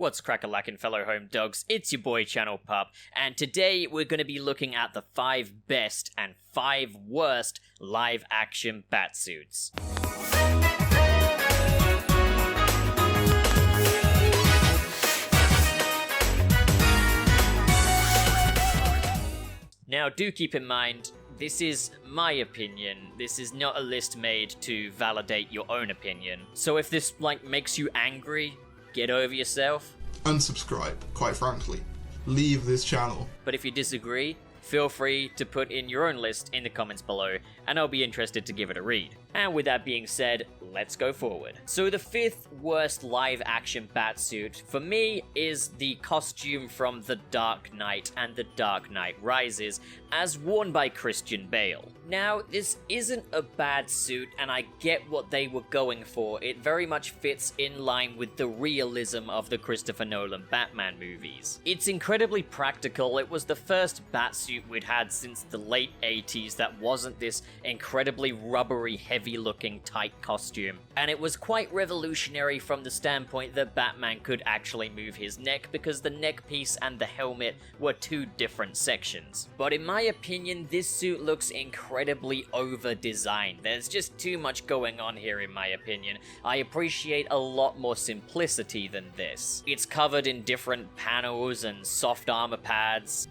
What's crack-a-lackin' fellow home dogs, it's your boy Channel Pup, and today we're going to be looking at the 5 best and 5 worst live-action Batsuits. Now do keep in mind, this is my opinion, this is not a list made to validate your own opinion, so if this makes you angry, get over yourself. Unsubscribe, quite frankly. Leave this channel. But if you disagree, feel free to put in your own list in the comments below, and I'll be interested to give it a read. And with that being said, let's go forward. So the 5th worst live-action Batsuit, for me, is the costume from The Dark Knight and The Dark Knight Rises, as worn by Christian Bale. Now, this isn't a bad suit, and I get what they were going for. It very much fits in line with the realism of the Christopher Nolan Batman movies. It's incredibly practical. It was the first Batsuit we'd had since the late 80s that wasn't this incredibly rubbery, heavy-looking, tight costume. And it was quite revolutionary from the standpoint that Batman could actually move his neck, because the neck piece and the helmet were 2 different sections. But in my opinion, this suit looks incredibly over-designed. There's just too much going on here in my opinion. I appreciate a lot more simplicity than this. It's covered in different panels and soft armor pads.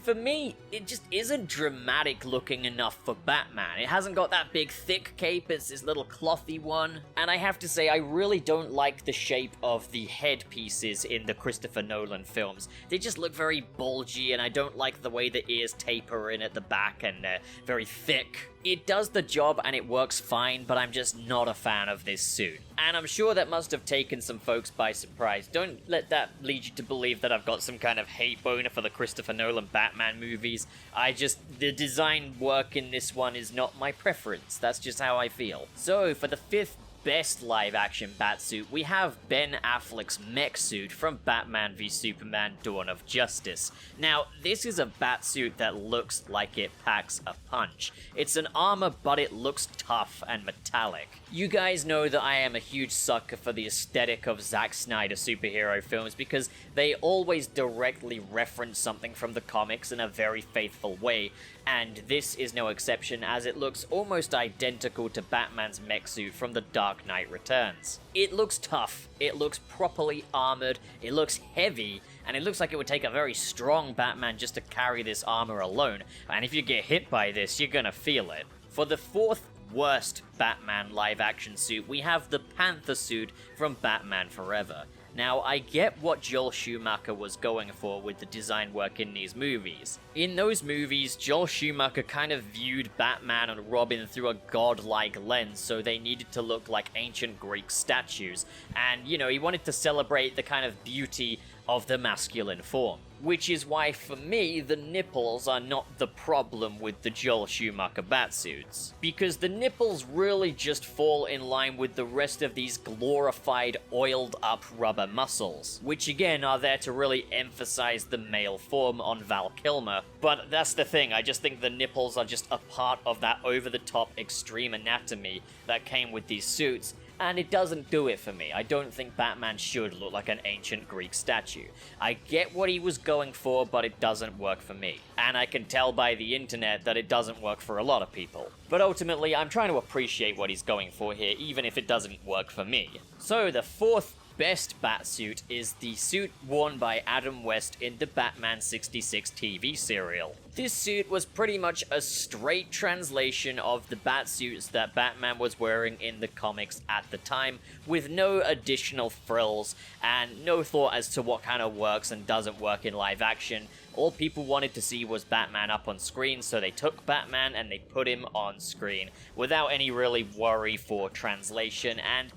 For me, it just isn't dramatic looking enough for Batman. It hasn't got that big thick cape, it's this little clothy one. And I have to say, I really don't like the shape of the headpieces in the Christopher Nolan films. They just look very bulgy, and I don't like the way the ears taper in at the back and they're very thick. It does the job and it works fine, but I'm just not a fan of this suit. And I'm sure that must have taken some folks by surprise. Don't let that lead you to believe that I've got some kind of hate boner for the Christopher Nolan Batman movies. The design work in this one is not my preference. That's just how I feel. So, for the 5th best live-action Batsuit, we have Ben Affleck's Mech suit from Batman v Superman: Dawn of Justice. Now, this is a Batsuit that looks like it packs a punch. It's an armor, but it looks tough and metallic. You guys know that I am a huge sucker for the aesthetic of Zack Snyder superhero films because they always directly reference something from the comics in a very faithful way, and this is no exception, as it looks almost identical to Batman's mech suit from The Dark Knight Returns. It looks tough, it looks properly armored, it looks heavy, and it looks like it would take a very strong Batman just to carry this armor alone, and if you get hit by this, you're gonna feel it. For the 4th worst Batman live-action suit, we have the Panther suit from Batman Forever. Now, I get what Joel Schumacher was going for with the design work in these movies. In those movies, Joel Schumacher kind of viewed Batman and Robin through a godlike lens, so they needed to look like ancient Greek statues. And, he wanted to celebrate the kind of beauty of the masculine form. Which is why, for me, the nipples are not the problem with the Joel Schumacher Batsuits. Because the nipples really just fall in line with the rest of these glorified, oiled-up rubber muscles, which again are there to really emphasize the male form on Val Kilmer. But that's the thing, I just think the nipples are just a part of that over-the-top extreme anatomy that came with these suits, and it doesn't do it for me. I don't think Batman should look like an ancient Greek statue. I get what he was going for, but it doesn't work for me. And I can tell by the internet that it doesn't work for a lot of people. But ultimately, I'm trying to appreciate what he's going for here, even if it doesn't work for me. So the 4th best Batsuit is the suit worn by Adam West in the Batman 66 TV serial. This suit was pretty much a straight translation of the Batsuits that Batman was wearing in the comics at the time, with no additional frills and no thought as to what kind of works and doesn't work in live action. All people wanted to see was Batman up on screen, so they took Batman and they put him on screen without any really worry for translation, and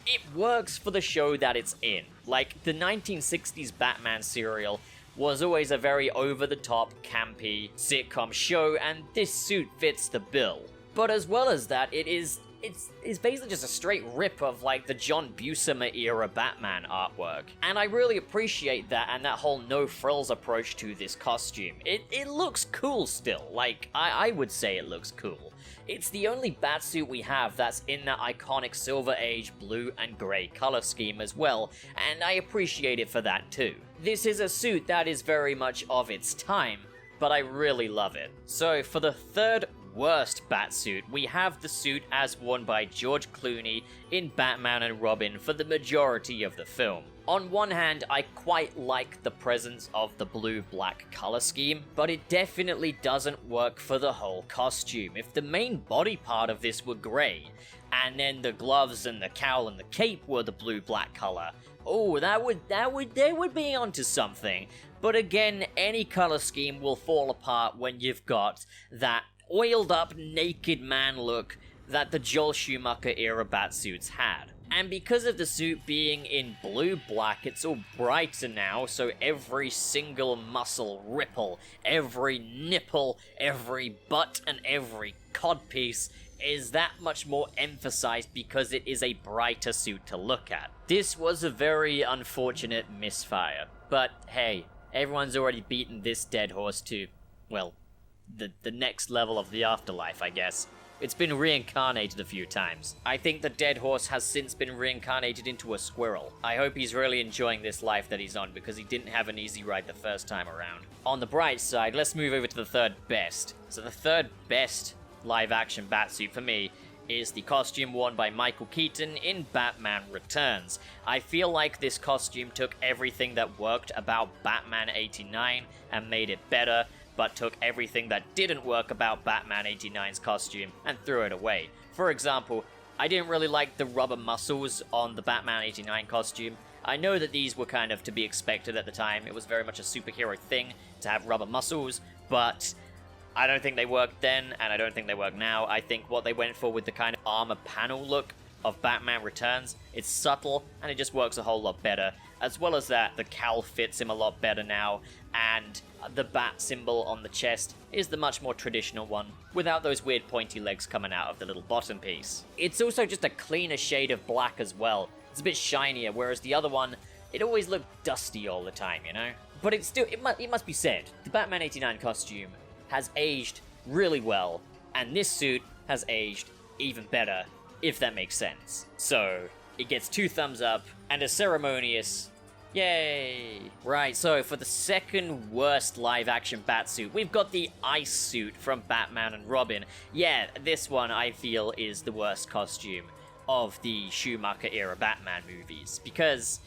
it works for the show that it's in. Like, the 1960s Batman serial was always a very over-the-top, campy sitcom show, and this suit fits the bill. But as well as that, it's basically just a straight rip of, the John Buscema era Batman artwork. And I really appreciate that and that whole no-frills approach to this costume. It looks cool still. I would say it looks cool. It's the only Batsuit we have that's in that iconic Silver Age blue and grey colour scheme as well, and I appreciate it for that too. This is a suit that is very much of its time, but I really love it. So for the third worst Batsuit, we have the suit as worn by George Clooney in Batman and Robin for the majority of the film. On one hand, I quite like the presence of the blue-black color scheme, but it definitely doesn't work for the whole costume. If the main body part of this were grey, and then the gloves and the cowl and the cape were the blue-black color, oh, they would be onto something. But again, any color scheme will fall apart when you've got that oiled up naked man look that the Joel Schumacher era Batsuits had. And because of the suit being in blue-black, it's all brighter now, so every single muscle ripple, every nipple, every butt, and every codpiece is that much more emphasized because it is a brighter suit to look at. This was a very unfortunate misfire, but hey, everyone's already beaten this dead horse to, well, the next level of the afterlife, I guess. It's been reincarnated a few times. I think the dead horse has since been reincarnated into a squirrel. I hope he's really enjoying this life that he's on, because he didn't have an easy ride the first time around. On the bright side, let's move over to the third best. So the third best live-action Batsuit for me is the costume worn by Michael Keaton in Batman Returns. I feel like this costume took everything that worked about Batman 89 and made it better, but took everything that didn't work about Batman 89's costume and threw it away. For example, I didn't really like the rubber muscles on the Batman 89 costume. I know that these were kind of to be expected at the time. It was very much a superhero thing to have rubber muscles, but I don't think they worked then, and I don't think they work now. I think what they went for with the kind of armor panel look of Batman Returns, it's subtle, and it just works a whole lot better. As well as that, the cowl fits him a lot better now, and the bat symbol on the chest is the much more traditional one, without those weird pointy legs coming out of the little bottom piece. It's also just a cleaner shade of black as well. It's a bit shinier, whereas the other one, it always looked dusty all the time, you know? But it's still, it must be said, the Batman 89 costume has aged really well, and this suit has aged even better, if that makes sense. So, it gets 2 thumbs up, and a ceremonious yay! Right, so for the second worst live-action Batsuit, we've got the ice suit from Batman and Robin. Yeah, this one I feel is the worst costume of the Schumacher-era Batman movies, because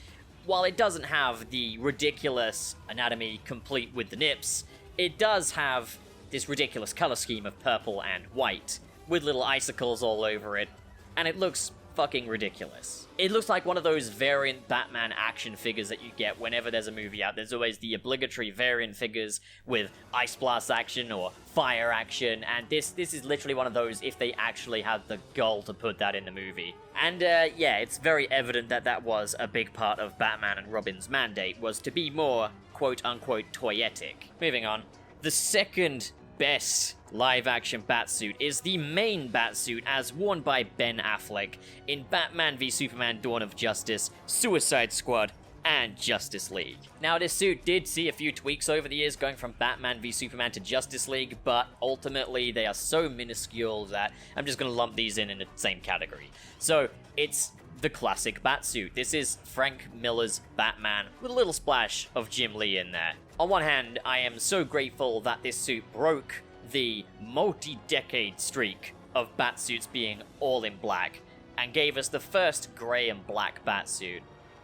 while it doesn't have the ridiculous anatomy complete with the nips, it does have this ridiculous color scheme of purple and white, with little icicles all over it, and it looks fucking ridiculous. It looks like one of those variant Batman action figures that you get whenever there's a movie out. There's always the obligatory variant figures with ice blast action or fire action, and this is literally one of those if they actually had the goal to put that in the movie. And yeah, it's very evident that that was a big part of Batman and Robin's mandate, was to be more quote-unquote toyetic. Moving on. The second best live-action Batsuit is the main Batsuit as worn by Ben Affleck in Batman v Superman Dawn of Justice, Suicide Squad, and Justice League. Now, this suit did see a few tweaks over the years, going from Batman v Superman to Justice League, but ultimately they are so minuscule that I'm just going to lump these in the same category. So, it's the classic Batsuit. This is Frank Miller's Batman with a little splash of Jim Lee in there. On one hand, I am so grateful that this suit broke the multi-decade streak of Batsuits being all in black and gave us the first grey and black Batsuit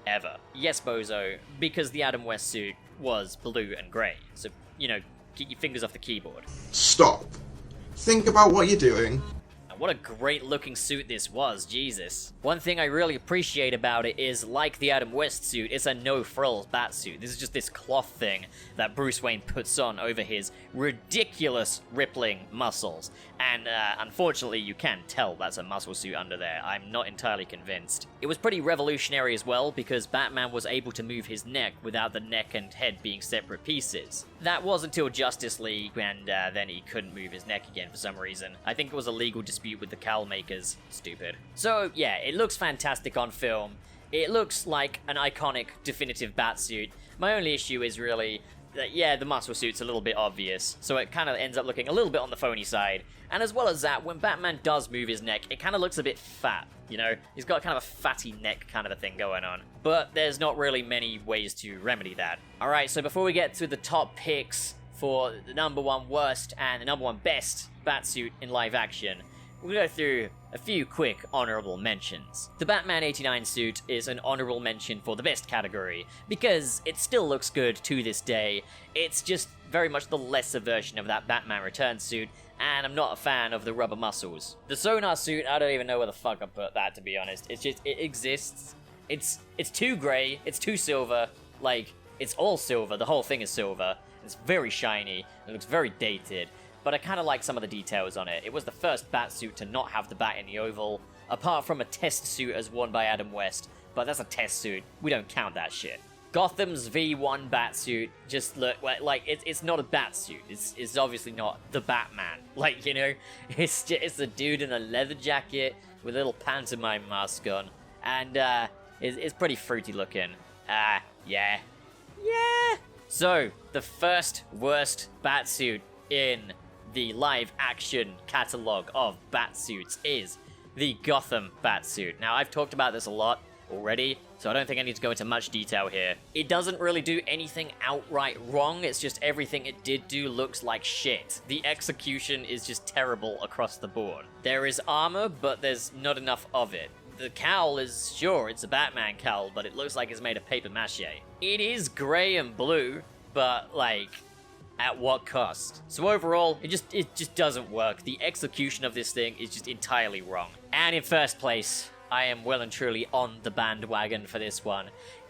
ever. Yes, bozo, because the Adam West suit was blue and grey. So, you know, keep your fingers off the keyboard. Stop. Think about what you're doing. What a great looking suit this was, Jesus. One thing I really appreciate about it is, like the Adam West suit, it's a no-frills batsuit. This is just this cloth thing that Bruce Wayne puts on over his ridiculous rippling muscles. And unfortunately, you can tell that's a muscle suit under there. I'm not entirely convinced. It was pretty revolutionary as well, because Batman was able to move his neck without the neck and head being separate pieces. That was until Justice League, and then he couldn't move his neck again for some reason. I think it was a legal dispute with the cowl makers. Stupid. So, yeah, it looks fantastic on film. It looks like an iconic, definitive Batsuit. My only issue is really, yeah, the muscle suit's a little bit obvious, so it kind of ends up looking a little bit on the phony side. And as well as that, when Batman does move his neck, it kind of looks a bit fat, you know? He's got kind of a fatty neck kind of a thing going on. But there's not really many ways to remedy that. Alright, so before we get to the top picks for the number one worst and the number one best Batsuit in live action, we'll go through a few quick honorable mentions. The Batman 89 suit is an honorable mention for the best category, because it still looks good to this day. It's just very much the lesser version of that Batman Return suit, and I'm not a fan of the rubber muscles. The Sonar suit, I don't even know where the fuck I put that, to be honest. It's just, it exists. It's too grey, it's too silver, like, it's all silver, the whole thing is silver. It's very shiny, it looks very dated, but I kind of like some of the details on it. It was the first Batsuit to not have the bat in the oval, apart from a test suit as worn by Adam West, but that's a test suit, we don't count that shit. Gotham's V1 Batsuit just look like it's not a Batsuit. It's obviously not the Batman. Like, you know, it's a dude in a leather jacket with a little pantomime mask on, and it's pretty fruity looking. Yeah. So the first worst Batsuit in the live action catalog of Batsuits is the Gotham Batsuit. Now, I've talked about this a lot already, so I don't think I need to go into much detail here. It doesn't really do anything outright wrong, it's just everything it did do looks like shit. The execution is just terrible across the board. There is armor, but there's not enough of it. The cowl is, sure, it's a Batman cowl, but it looks like it's made of paper mache. It is grey and blue, but, like, at what cost? So overall, it just doesn't work. The execution of this thing is just entirely wrong. And in first place, I am well and truly on the bandwagon for this one,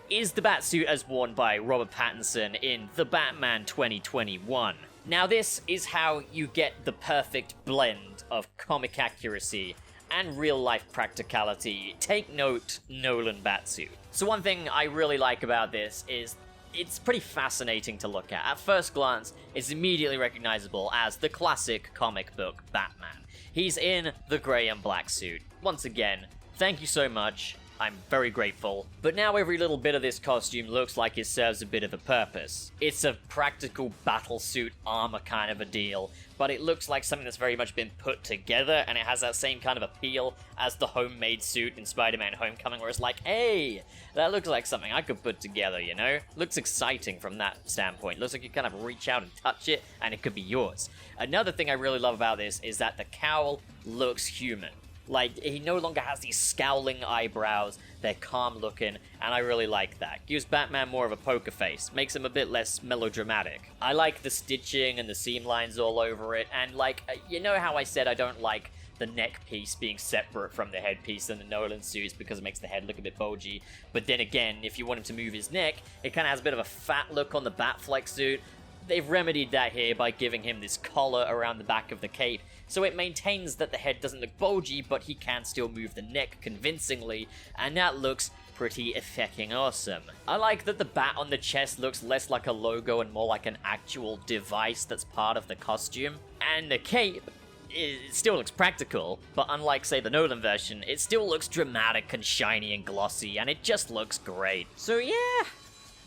is the Batsuit as worn by Robert Pattinson in The Batman 2021. Now this is how you get the perfect blend of comic accuracy and real-life practicality. Take note, Nolan Batsuit. So one thing I really like about this is it's pretty fascinating to look at. At first glance, it's immediately recognizable as the classic comic book Batman. He's in the grey and black suit. Once again, thank you so much. I'm very grateful. But now every little bit of this costume looks like it serves a bit of a purpose. It's a practical battlesuit armor kind of a deal, but it looks like something that's very much been put together, and it has that same kind of appeal as the homemade suit in Spider-Man Homecoming, where it's like, hey, that looks like something I could put together, you know? Looks exciting from that standpoint. Looks like you kind of reach out and touch it, and it could be yours. Another thing I really love about this is that the cowl looks human. Like, he no longer has these scowling eyebrows, they're calm looking, and I really like that. Gives Batman more of a poker face, makes him a bit less melodramatic. I like the stitching and the seam lines all over it, and like, you know how I said I don't like the neck piece being separate from the headpiece in the Nolan suits because it makes the head look a bit bulgy, but then again, if you want him to move his neck, it kind of has a bit of a fat look on the Batfleck suit. They've remedied that here by giving him this collar around the back of the cape, so it maintains that the head doesn't look bulgy, but he can still move the neck convincingly, and that looks pretty effecting awesome. I like that the bat on the chest looks less like a logo and more like an actual device that's part of the costume, and the cape, it still looks practical, but unlike, say, the Nolan version, it still looks dramatic and shiny and glossy, and it just looks great. So yeah,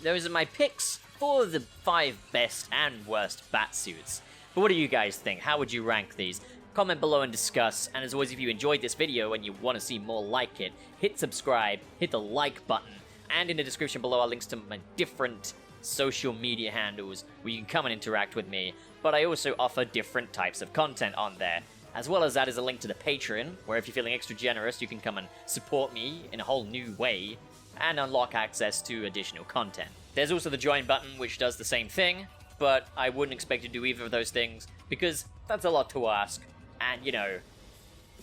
those are my picks for the 5 best and worst Batsuits. But what do you guys think? How would you rank these? Comment below and discuss, and as always, if you enjoyed this video and you want to see more like it, hit subscribe, hit the like button, and in the description below are links to my different social media handles where you can come and interact with me, but I also offer different types of content on there. As well as that is a link to the Patreon, where if you're feeling extra generous, you can come and support me in a whole new way, and unlock access to additional content. There's also the join button, which does the same thing, but I wouldn't expect you to do either of those things, because that's a lot to ask, and, you know,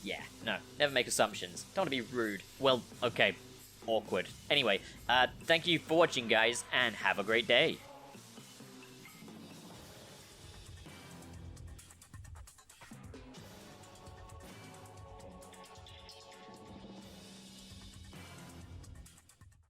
yeah, no, never make assumptions. Don't want to be rude. Well, okay, awkward. Anyway, thank you for watching, guys, and have a great day.